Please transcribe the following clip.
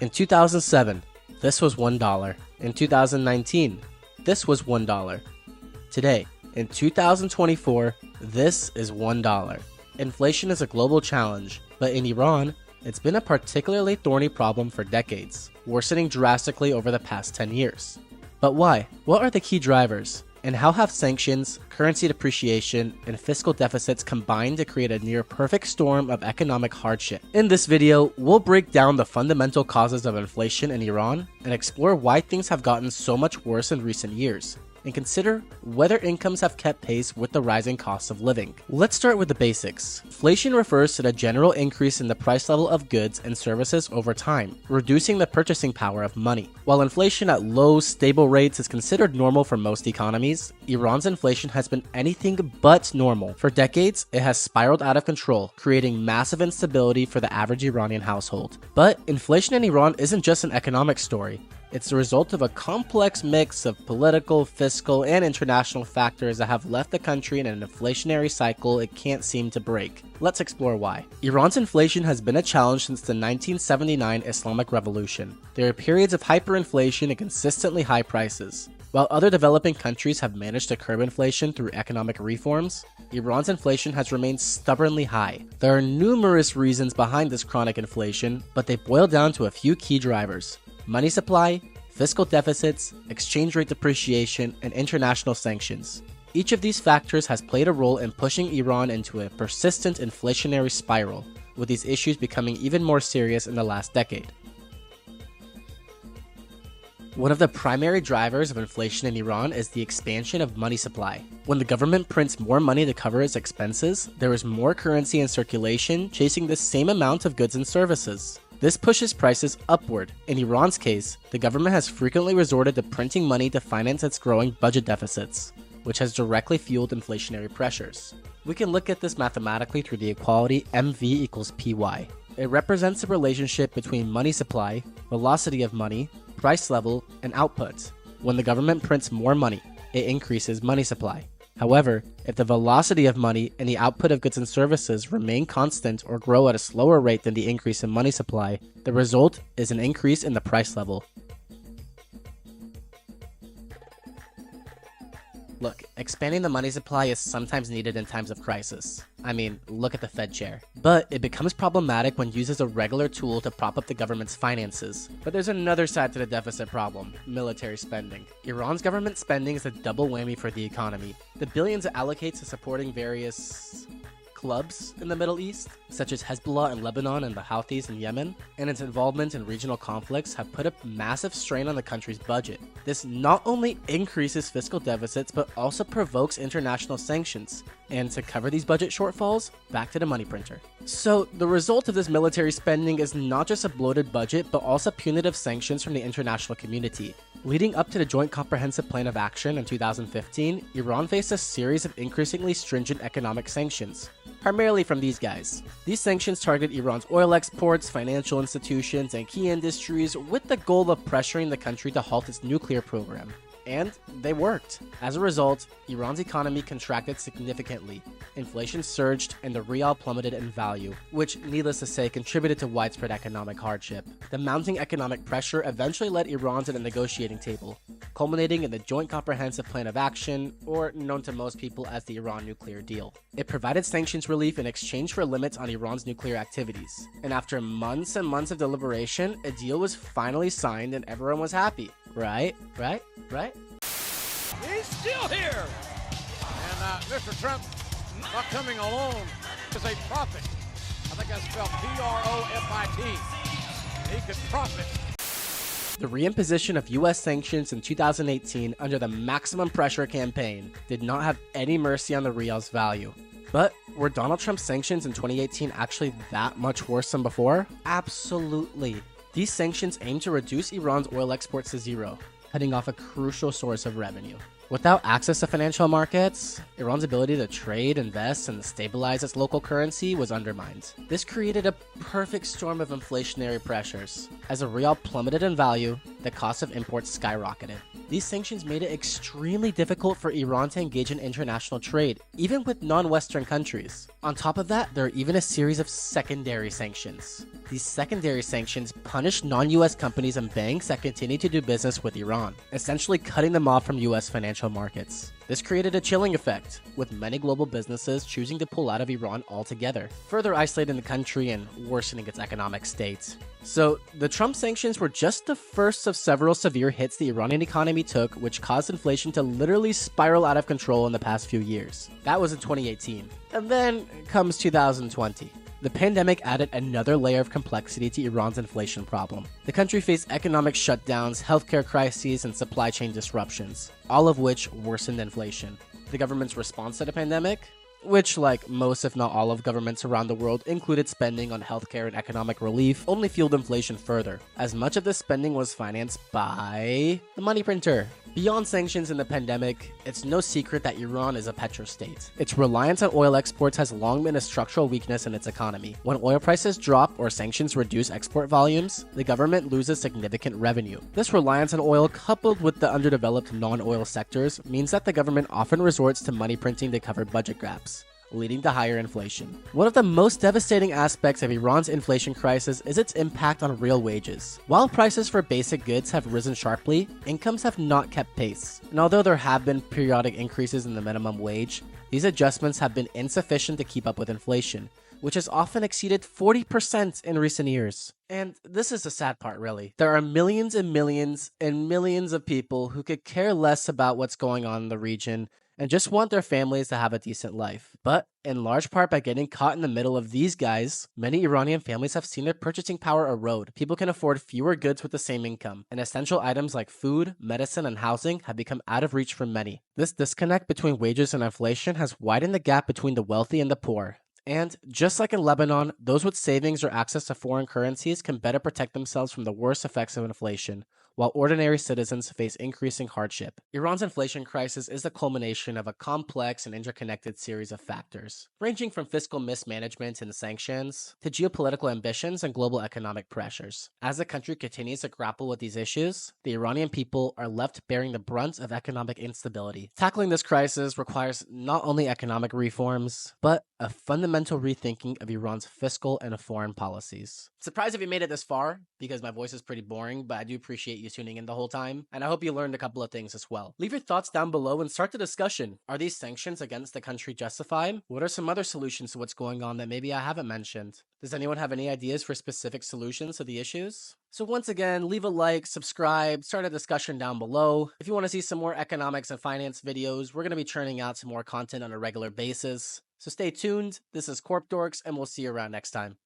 In 2007, this was $1. In 2019, this was $1. Today, in 2024, this is $1. Inflation is a global challenge, but in Iran, it's been a particularly thorny problem for decades, worsening drastically over the past 10 years. But why? What are the key drivers? And how have sanctions, currency depreciation, and fiscal deficits combined to create a near-perfect storm of economic hardship? In this video, we'll break down the fundamental causes of inflation in Iran and explore why things have gotten so much worse in recent years, and consider whether incomes have kept pace with the rising costs of living. Let's start with the basics. Inflation refers to the general increase in the price level of goods and services over time, reducing the purchasing power of money. While inflation at low, stable rates is considered normal for most economies, Iran's inflation has been anything but normal. For decades, it has spiraled out of control, creating massive instability for the average Iranian household. But inflation in Iran isn't just an economic story. It's the result of a complex mix of political, fiscal, and international factors that have left the country in an inflationary cycle it can't seem to break. Let's explore why. Iran's inflation has been a challenge since the 1979 Islamic Revolution. There are periods of hyperinflation and consistently high prices. While other developing countries have managed to curb inflation through economic reforms, Iran's inflation has remained stubbornly high. There are numerous reasons behind this chronic inflation, but they boil down to a few key drivers: money supply, fiscal deficits, exchange rate depreciation, and international sanctions. Each of these factors has played a role in pushing Iran into a persistent inflationary spiral, with these issues becoming even more serious in the last decade. One of the primary drivers of inflation in Iran is the expansion of money supply. When the government prints more money to cover its expenses, there is more currency in circulation chasing the same amount of goods and services. This pushes prices upward. In Iran's case, the government has frequently resorted to printing money to finance its growing budget deficits, which has directly fueled inflationary pressures. We can look at this mathematically through the equality MV equals PY. It represents the relationship between money supply, velocity of money, price level, and output. When the government prints more money, it increases money supply. However, if the velocity of money and the output of goods and services remain constant or grow at a slower rate than the increase in money supply, the result is an increase in the price level. Look, expanding the money supply is sometimes needed in times of crisis. I mean, look at the Fed chair. But it becomes problematic when used as a regular tool to prop up the government's finances. But there's another side to the deficit problem: military spending. Iran's government spending is a double whammy for the economy. The billions it allocates to supporting various clubs in the Middle East, such as Hezbollah in Lebanon and the Houthis in Yemen, and its involvement in regional conflicts have put a massive strain on the country's budget. This not only increases fiscal deficits, but also provokes international sanctions. And to cover these budget shortfalls, back to the money printer. So the result of this military spending is not just a bloated budget, but also punitive sanctions from the international community. Leading up to the Joint Comprehensive Plan of Action in 2015, Iran faced a series of increasingly stringent economic sanctions, primarily from these guys. These sanctions target Iran's oil exports, financial institutions, and key industries with the goal of pressuring the country to halt its nuclear program. And they worked. As a result, Iran's economy contracted significantly. Inflation surged and the rial plummeted in value, which, needless to say, contributed to widespread economic hardship. The mounting economic pressure eventually led Iran to the negotiating table, culminating in the Joint Comprehensive Plan of Action, or known to most people as the Iran nuclear deal. It provided sanctions relief in exchange for limits on Iran's nuclear activities. And after months and months of deliberation, a deal was finally signed and everyone was happy. Right? He's still here! And Mr. Trump not coming alone is a prophet. I think that's spelled P-R-O-F-I-T. He could profit. The reimposition of U.S. sanctions in 2018 under the maximum pressure campaign did not have any mercy on the rial's value. But were Donald Trump's sanctions in 2018 actually that much worse than before? Absolutely. These sanctions aim to reduce Iran's oil exports to zero, cutting off a crucial source of revenue. Without access to financial markets, Iran's ability to trade, invest, and stabilize its local currency was undermined. This created a perfect storm of inflationary pressures. As the rial plummeted in value, the cost of imports skyrocketed. These sanctions made it extremely difficult for Iran to engage in international trade, even with non-Western countries. On top of that, there are even a series of secondary sanctions. These secondary sanctions punished non-US companies and banks that continued to do business with Iran, essentially cutting them off from US financial markets. This created a chilling effect, with many global businesses choosing to pull out of Iran altogether, further isolating the country and worsening its economic state. So, the Trump sanctions were just the first of several severe hits the Iranian economy took, which caused inflation to literally spiral out of control in the past few years. That was in 2018. And then comes 2020. The pandemic added another layer of complexity to Iran's inflation problem. The country faced economic shutdowns, healthcare crises, and supply chain disruptions, all of which worsened inflation. The government's response to the pandemic? Which, like most if not all of governments around the world, included spending on healthcare and economic relief, only fueled inflation further, as much of this spending was financed by the money printer. Beyond sanctions and the pandemic, it's no secret that Iran is a petrostate. Its reliance on oil exports has long been a structural weakness in its economy. When oil prices drop or sanctions reduce export volumes, the government loses significant revenue. This reliance on oil, coupled with the underdeveloped non-oil sectors, means that the government often resorts to money printing to cover budget gaps, leading to higher inflation. One of the most devastating aspects of Iran's inflation crisis is its impact on real wages. While prices for basic goods have risen sharply, incomes have not kept pace. And although there have been periodic increases in the minimum wage, these adjustments have been insufficient to keep up with inflation, which has often exceeded 40% in recent years. And this is the sad part, really. There are millions and millions and millions of people who could care less about what's going on in the region and just want their families to have a decent life. But in large part by getting caught in the middle of these guys, many Iranian families have seen their purchasing power erode. People can afford fewer goods with the same income, and essential items like food, medicine, and housing have become out of reach for many. This disconnect between wages and inflation has widened the gap between the wealthy and the poor. And just like in Lebanon, those with savings or access to foreign currencies can better protect themselves from the worst effects of inflation, while ordinary citizens face increasing hardship. Iran's inflation crisis is the culmination of a complex and interconnected series of factors, ranging from fiscal mismanagement and sanctions to geopolitical ambitions and global economic pressures. As the country continues to grapple with these issues, the Iranian people are left bearing the brunt of economic instability. Tackling this crisis requires not only economic reforms, but a fundamental rethinking of Iran's fiscal and foreign policies. Surprised if you made it this far, because my voice is pretty boring, but I do appreciate you tuning in the whole time, and I hope you learned a couple of things as well. Leave your thoughts down below and start the discussion. Are these sanctions against the country justified? What are some other solutions to what's going on that maybe I haven't mentioned? Does anyone have any ideas for specific solutions to the issues? So once again, leave a like, subscribe, start a discussion down below. If you want to see some more economics and finance videos, we're going to be churning out some more content on a regular basis. So stay tuned. This is Corp Dorks, and we'll see you around next time.